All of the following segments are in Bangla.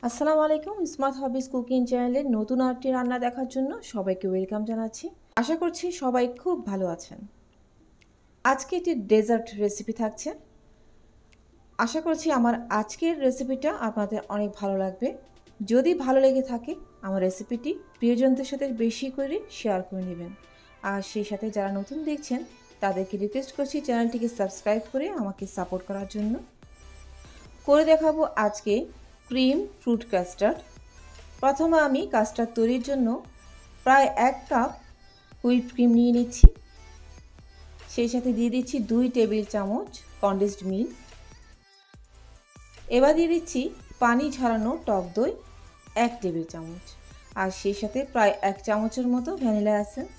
আসসালামু আলাইকুম। স্মার্ট হবিস কুকিং চ্যানেলের নতুন আরেকটি রান্না দেখার জন্য সবাইকে ওয়েলকাম জানাচ্ছি। আশা করছি সবাই খুব ভালো আছেন। আজকে একটি ডেজার্ট রেসিপি থাকছে। আশা করছি আমার আজকের রেসিপিটা আপনাদের অনেক ভালো লাগবে। যদি ভালো লেগে থাকে আমার রেসিপিটি প্রিয়জনদের সাথে বেশি করে শেয়ার করে নেবেন। আর সেই সাথে যারা নতুন দেখছেন তাদেরকে রিকোয়েস্ট করছি চ্যানেলটিকে সাবস্ক্রাইব করে আমাকে সাপোর্ট করার জন্য। করে দেখাবো আজকে ক্রিম ফ্রুট কাস্টার্ড। প্রথমে আমি কাস্টার্ড তৈরির জন্য প্রায় 1 কাপ হুইপ ক্রিম নিয়ে নিচ্ছি। সেই সাথে দিয়ে দিচ্ছি 2 টেবিল চামচ কনডেন্সড মিল্ক। এবার দিয়ে দিচ্ছি পানি ঝরানো টক দই 1 টেবিল চামচ, আর সেই সাথে প্রায় 1 চামচের মতো ভ্যানিলা এসেন্স।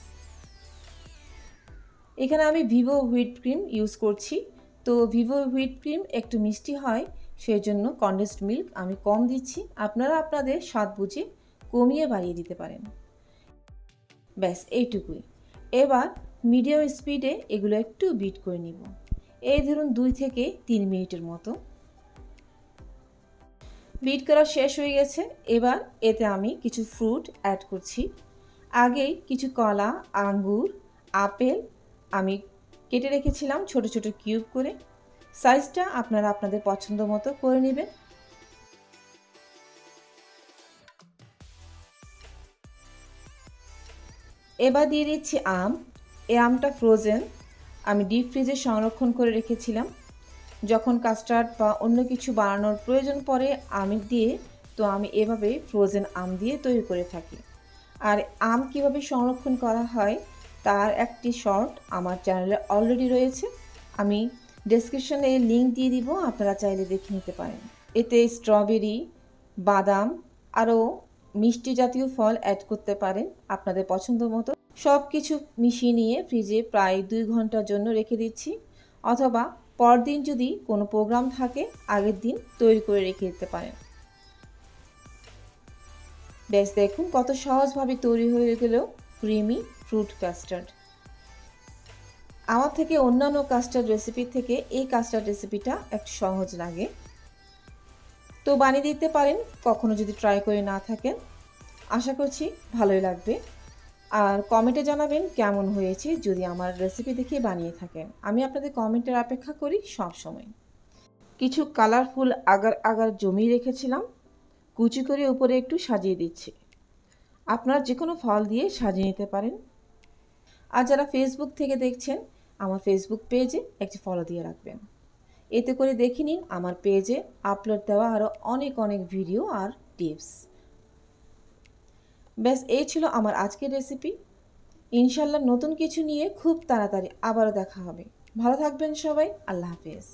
এখানে আমি ভিভো হুইপ ক্রিম ইউজ করছি, তো ভিভো হুইপ ক্রিম একটু মিষ্টি হয়, সেই জন্য কনডেন্সড মিল্ক আমি কম দিচ্ছি। আপনারা আপনাদের স্বাদ বুঝে কমিয়ে বাড়িয়ে দিতে পারেন। ব্যাস এইটুকুই। এবার মিডিয়াম স্পিডে এগুলো একটু বিট করে নিব। এই ধরুন 2 থেকে 3 মিনিটের মতো। বিট করা শেষ হয়ে গেছে। এবার এতে আমি কিছু ফ্রুট অ্যাড করছি। আগেই কিছু কলা, আঙ্গুর, আপেল আমি কেটে রেখেছিলাম ছোট ছোট কিউব করে। সাইজটা আপনারা আপনাদের পছন্দ মতো করে নেবেন। এবার দিয়ে দিচ্ছি আম। এই আমটা ফ্রোজেন, আমি ডিপ ফ্রিজে সংরক্ষণ করে রেখেছিলাম। যখন কাস্টার্ড বা অন্য কিছু বানানোর প্রয়োজন পড়ে আম দিয়ে, তো আমি এভাবে ফ্রোজেন আম দিয়ে তৈরি করে থাকি। আর আম কিভাবে সংরক্ষণ করা হয় তার একটি শর্ট আমার চ্যানেলে অলরেডি রয়েছে, আমি ডেসক্রিপশনে লিঙ্ক দিয়ে দিব, আপনারা চাইলে দেখে নিতে পারেন। এতে স্ট্রবেরি, বাদাম আরও মিষ্টি জাতীয় ফল অ্যাড করতে পারেন আপনাদের পছন্দ মতো। সব কিছু মিশিয়ে নিয়ে ফ্রিজে প্রায় 2 ঘন্টার জন্য রেখে দিচ্ছি, অথবা পরদিন যদি কোনো প্রোগ্রাম থাকে আগের দিন তৈরি করে রেখে দিতে পারেন। বেশ, দেখুন কত সহজভাবে তৈরি হয়ে গেল ক্রিমি ফ্রুট কাস্টার্ড। আমার থেকে অন্যান্য কাস্টার্ড রেসিপির থেকে এই কাস্টার্ড রেসিপিটা একটু সহজ লাগে, তো বানিয়ে দিতে পারেন কখনো যদি ট্রাই করে না থাকেন। আশা করছি ভালোই লাগবে। আর কমেন্টে জানাবেন কেমন হয়েছে যদি আমার রেসিপি দেখে বানিয়ে থাকেন। আমি আপনাদের কমেন্টের অপেক্ষা করি সব সময়। কিছু কালারফুল আগার আগার জমিয়ে রেখেছিলাম, কুচি করে উপরে একটু সাজিয়ে দিচ্ছি। আপনারা যে কোনো ফল দিয়ে সাজিয়ে নিতে পারেন। আর যারা ফেসবুক থেকে দেখছেন আমার ফেসবুক পেজে একটি ফলো দিয়ে রাখবেন। এতে করে দেখে নিন আমার পেজে আপলোড দেওয়া আরও অনেক অনেক ভিডিও আর টিপস। ব্যাস, এই ছিল আমার আজকের রেসিপি। ইনশাল্লাহ নতুন কিছু নিয়ে খুব তাড়াতাড়ি আবারও দেখা হবে। ভালো থাকবেন সবাই। আল্লাহ হাফেজ।